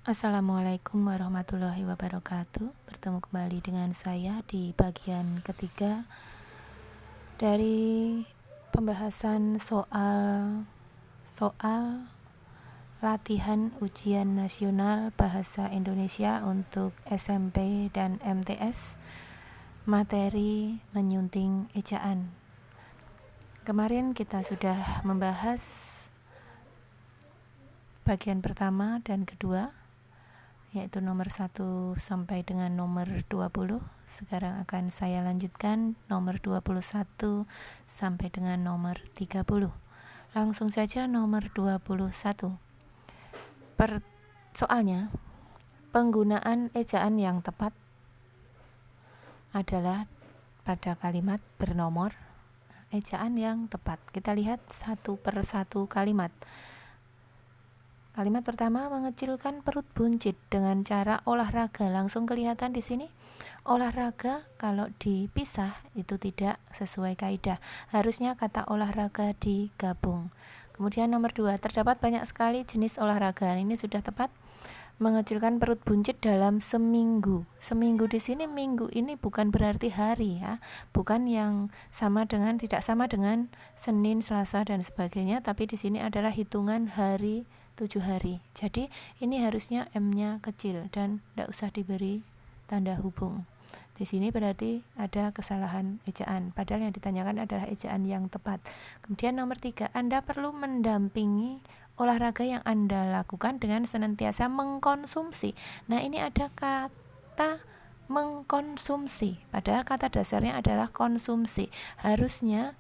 Assalamualaikum warahmatullahi wabarakatuh. Bertemu kembali dengan saya di bagian ketiga dari pembahasan soal latihan ujian nasional bahasa Indonesia untuk SMP dan MTS, materi menyunting ejaan. Kemarin kita sudah membahas bagian pertama dan kedua, yaitu nomor 1 sampai dengan nomor 20. Sekarang akan saya lanjutkan nomor 21 sampai dengan nomor 30. Langsung saja nomor 21. Soalnya, penggunaan ejaan yang tepat adalah pada kalimat bernomor ejaan yang tepat. Kita lihat satu per satu kalimat. Kalimat pertama, mengecilkan perut buncit dengan cara olahraga. Langsung kelihatan di sini. Olahraga kalau dipisah itu tidak sesuai kaidah. Harusnya kata olahraga digabung. Kemudian nomor 2, terdapat banyak sekali jenis olahraga. Ini sudah tepat. Mengecilkan perut buncit dalam seminggu. Seminggu di sini, minggu ini bukan berarti hari ya, bukan yang tidak sama dengan Senin, Selasa dan sebagainya, tapi di sini adalah hitungan hari 7 hari. Jadi ini harusnya M-nya kecil dan tidak usah diberi tanda hubung. Di sini berarti ada kesalahan ejaan, padahal yang ditanyakan adalah ejaan yang tepat. Kemudian nomor 3, Anda perlu mendampingi olahraga yang Anda lakukan dengan senantiasa mengkonsumsi. Nah, ini ada kata mengkonsumsi, padahal kata dasarnya adalah konsumsi. Harusnya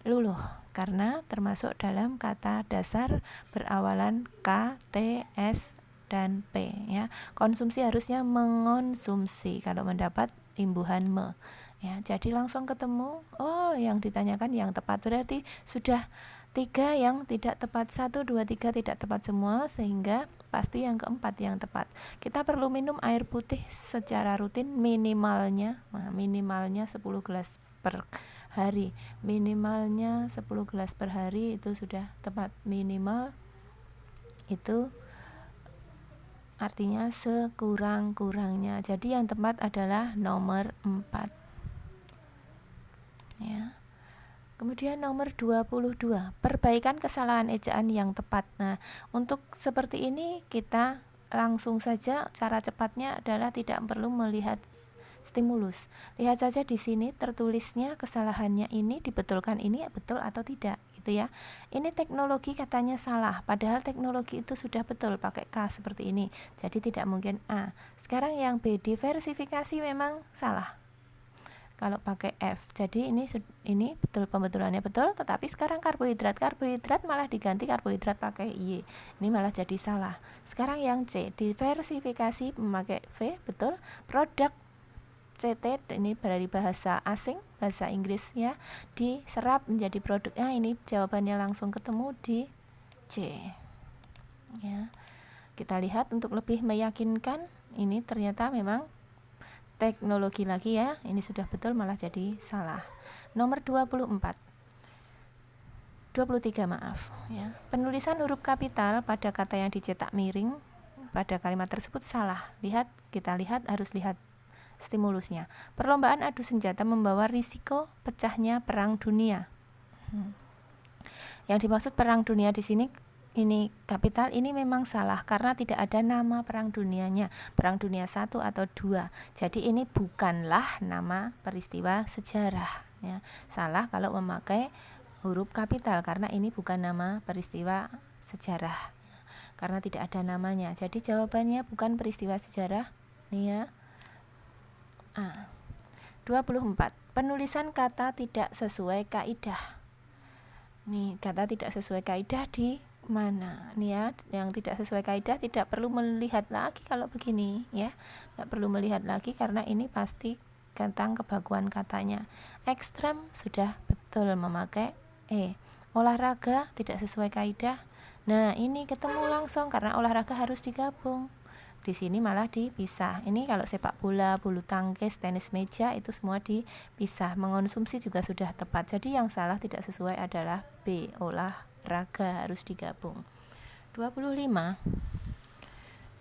luluh karena termasuk dalam kata dasar berawalan K, T, S, dan P ya. Konsumsi harusnya mengonsumsi kalau mendapat imbuhan me ya. Jadi langsung ketemu, yang ditanyakan yang tepat, berarti sudah 3 yang tidak tepat, 1, 2, 3 tidak tepat semua, sehingga pasti yang keempat yang tepat. Kita perlu minum air putih secara rutin minimalnya 10 gelas per hari. Minimalnya 10 gelas per hari itu sudah tepat. Minimal itu artinya sekurang-kurangnya. Jadi yang tepat adalah nomor 4 ya. Kemudian nomor 22, perbaikan kesalahan ejaan yang tepat. Nah, untuk seperti ini kita langsung saja, cara cepatnya adalah tidak perlu melihat stimulus. Lihat saja di sini tertulisnya kesalahannya ini dibetulkan, ini betul atau tidak gitu ya. Ini teknologi katanya salah, padahal teknologi itu sudah betul pakai K seperti ini. Jadi tidak mungkin A. Sekarang yang B, diversifikasi memang salah kalau pakai F. Jadi ini betul, pembetulannya betul, tetapi sekarang karbohidrat malah diganti karbohidrat pakai Y. Ini malah jadi salah. Sekarang yang C, diversifikasi memakai V, betul. Produk CT ini dari bahasa asing, bahasa Inggris ya, diserap menjadi produknya. Ini jawabannya langsung ketemu di C ya. Kita lihat untuk lebih meyakinkan, ini ternyata memang teknologi lagi ya. Ini sudah betul malah jadi salah. Nomor 23 maaf ya. Penulisan huruf kapital pada kata yang dicetak miring pada kalimat tersebut salah. Kita harus lihat stimulusnya. Perlombaan adu senjata membawa risiko pecahnya perang dunia. Yang dimaksud perang dunia di sini, ini kapital ini memang salah karena tidak ada nama perang dunianya, perang dunia 1 atau 2. Jadi ini bukanlah nama peristiwa sejarah ya. Salah kalau memakai huruf kapital karena ini bukan nama peristiwa sejarah karena tidak ada namanya. Jadi jawabannya bukan peristiwa sejarah nih ya. A. 24. Penulisan kata tidak sesuai kaidah. Nih, kata tidak sesuai kaidah di mana? Nih ya, yang tidak sesuai kaidah tidak perlu melihat lagi kalau begini ya. Tidak perlu melihat lagi karena ini pasti tentang kebaguan katanya. Ekstrem sudah betul memakai E. Olahraga tidak sesuai kaidah. Nah, ini ketemu langsung karena olahraga harus digabung. Di sini malah dipisah. Ini kalau sepak bola, bulu tangkis, tenis meja itu semua dipisah. Mengonsumsi juga sudah tepat. Jadi yang salah tidak sesuai adalah B, olahraga harus digabung. 25.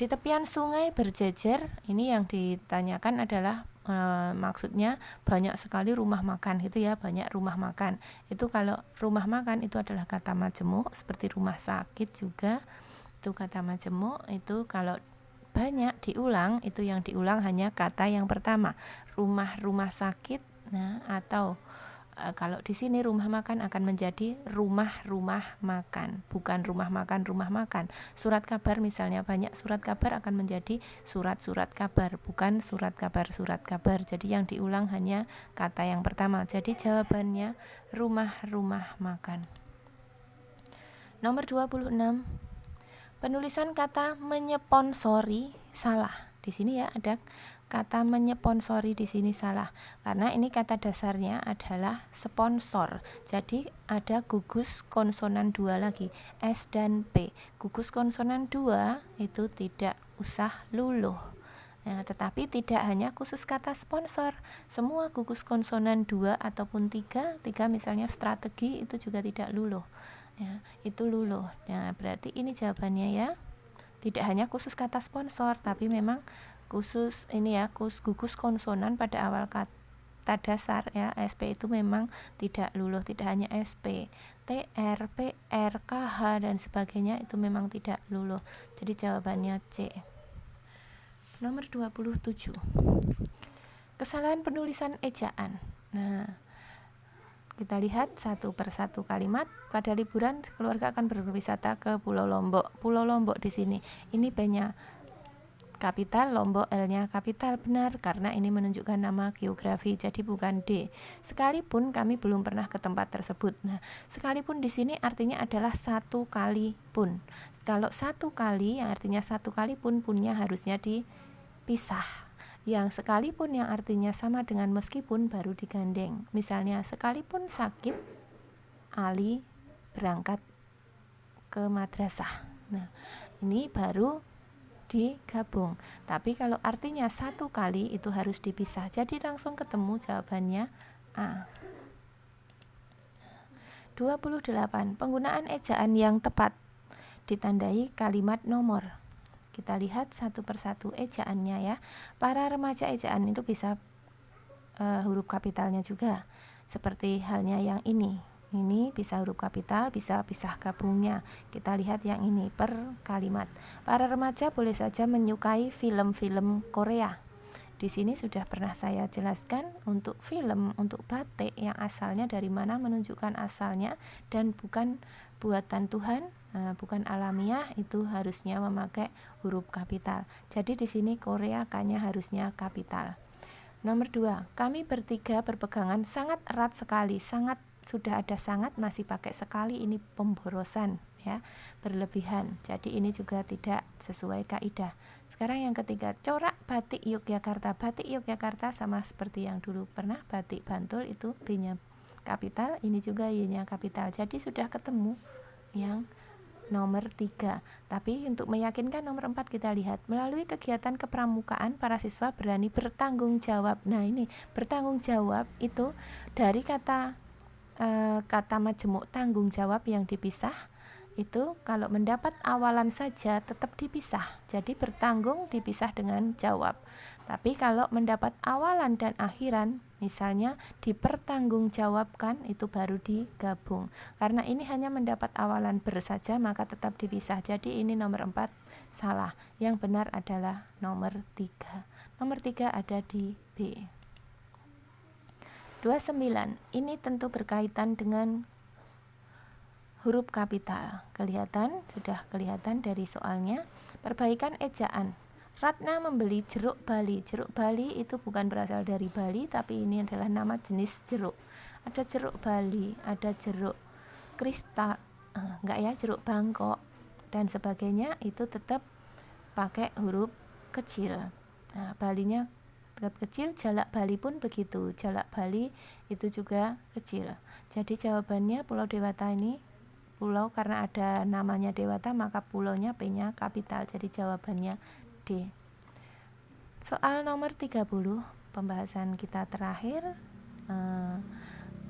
Di tepian sungai berjejer, ini yang ditanyakan adalah maksudnya banyak sekali rumah makan gitu ya, banyak rumah makan. Itu kalau rumah makan itu adalah kata majemuk, seperti rumah sakit juga itu kata majemuk. Itu kalau banyak diulang, itu yang diulang hanya kata yang pertama, rumah sakit. Nah, atau kalau di sini rumah makan akan menjadi rumah makan, bukan rumah makan. Surat kabar misalnya, banyak surat kabar akan menjadi surat kabar, bukan surat kabar. Jadi yang diulang hanya kata yang pertama. Jadi jawabannya rumah makan. Nomor 26. Penulisan kata menyponsori salah. Di sini ya ada kata menyponsori, di sini salah karena ini kata dasarnya adalah sponsor. Jadi ada gugus konsonan 2 lagi, S dan P. Gugus konsonan 2 itu tidak usah luluh. Nah, tetapi tidak hanya khusus kata sponsor, semua gugus konsonan 2 ataupun 3 misalnya strategi itu juga tidak luluh. Ya, itu luluh. Nah, berarti ini jawabannya ya. Tidak hanya khusus kata sponsor, tapi memang khusus ini ya, gugus konsonan pada awal kata dasar ya, SP itu memang tidak luluh, tidak hanya SP, TR, PR, KH dan sebagainya itu memang tidak luluh. Jadi jawabannya C. Nomor 27. Kesalahan penulisan ejaan. Nah, kita lihat satu persatu kalimat. Pada liburan keluarga akan berwisata ke Pulau Lombok. Pulau Lombok di sini. Ini P-nya kapital, Lombok L-nya kapital, benar karena ini menunjukkan nama geografi, jadi bukan D. Sekalipun kami belum pernah ke tempat tersebut. Nah, sekalipun di sini artinya adalah satu kali pun. Kalau satu kali yang artinya satu kali pun, punnya harusnya dipisah. Yang sekalipun yang artinya sama dengan meskipun baru digandeng. Misalnya sekalipun sakit, Ali berangkat ke madrasah. Nah, ini baru digabung. Tapi kalau artinya satu kali itu harus dipisah. Jadi langsung ketemu jawabannya A. 28. Penggunaan ejaan yang tepat ditandai kalimat nomor. Kita lihat satu persatu ejaannya ya. Para remaja ejaan itu bisa huruf kapitalnya juga. Seperti halnya yang ini. Ini bisa huruf kapital, bisa pisah gabungnya. Kita lihat yang ini per kalimat. Para remaja boleh saja menyukai film-film Korea. Di sini sudah pernah saya jelaskan untuk film, untuk batik yang asalnya dari mana, menunjukkan asalnya dan bukan buatan Tuhan, bukan alamiah, itu harusnya memakai huruf kapital. Jadi di sini Korea K-nya harusnya kapital. Nomor 2, kami bertiga berpegangan sangat erat sekali. Sangat, sudah ada sangat masih pakai sekali, ini pemborosan ya, berlebihan. Jadi ini juga tidak sesuai kaidah. Sekarang yang ketiga, corak batik Yogyakarta. Batik Yogyakarta sama seperti yang dulu pernah, batik Bantul itu B-nya kapital, ini juga Y-nya kapital. Jadi sudah ketemu yang nomor 3. Tapi untuk meyakinkan nomor 4 kita lihat. Melalui kegiatan kepramukaan, para siswa berani bertanggung jawab. Nah, ini bertanggung jawab itu dari kata majemuk tanggung jawab yang dipisah. Itu kalau mendapat awalan saja tetap dipisah. Jadi bertanggung dipisah dengan jawab. Tapi kalau mendapat awalan dan akhiran, misalnya dipertanggungjawabkan, itu baru digabung. Karena ini hanya mendapat awalan ber saja, maka tetap dipisah. Jadi ini nomor 4 salah. Yang benar adalah nomor 3. Nomor 3 ada di B. 29. Ini tentu berkaitan dengan huruf kapital. Sudah kelihatan dari soalnya. Perbaikan ejaan. Ratna membeli jeruk bali. Jeruk bali itu bukan berasal dari Bali, tapi ini adalah nama jenis jeruk. Ada jeruk bali, ada jeruk kristal, jeruk Bangkok dan sebagainya, itu tetap pakai huruf kecil. Nah, balinya tetap kecil, jalak Bali pun begitu. Jalak Bali itu juga kecil. Jadi jawabannya Pulau Dewata ini pulau, karena ada namanya Dewata maka pulaunya P-nya kapital. Jadi jawabannya D. Soal nomor 30, pembahasan kita terakhir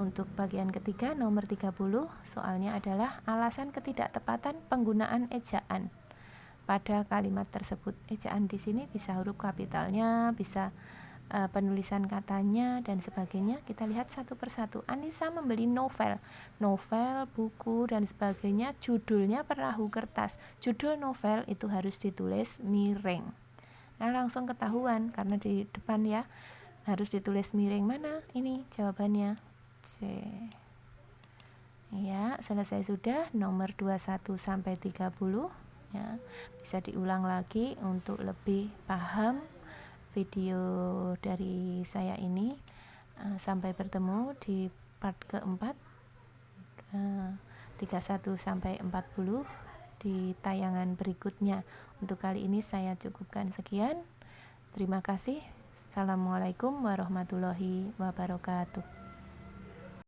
untuk bagian ketiga, nomor 30, soalnya adalah alasan ketidaktepatan penggunaan ejaan. pada kalimat tersebut. Ejaan di sini bisa huruf kapitalnya, bisa penulisan katanya dan sebagainya. Kita lihat satu persatu. Anissa membeli novel, buku dan sebagainya. Judulnya perahu kertas. Judul novel itu harus ditulis miring. Nah, langsung ketahuan karena di depan ya harus ditulis miring. Mana ini jawabannya? C. Ya, selesai sudah nomor 21 sampai 30 ya. Bisa diulang lagi untuk lebih paham video dari saya ini. Sampai bertemu di part keempat 31 sampai 40 di tayangan berikutnya. Untuk kali ini saya cukupkan sekian. Terima kasih. Assalamualaikum warahmatullahi wabarakatuh.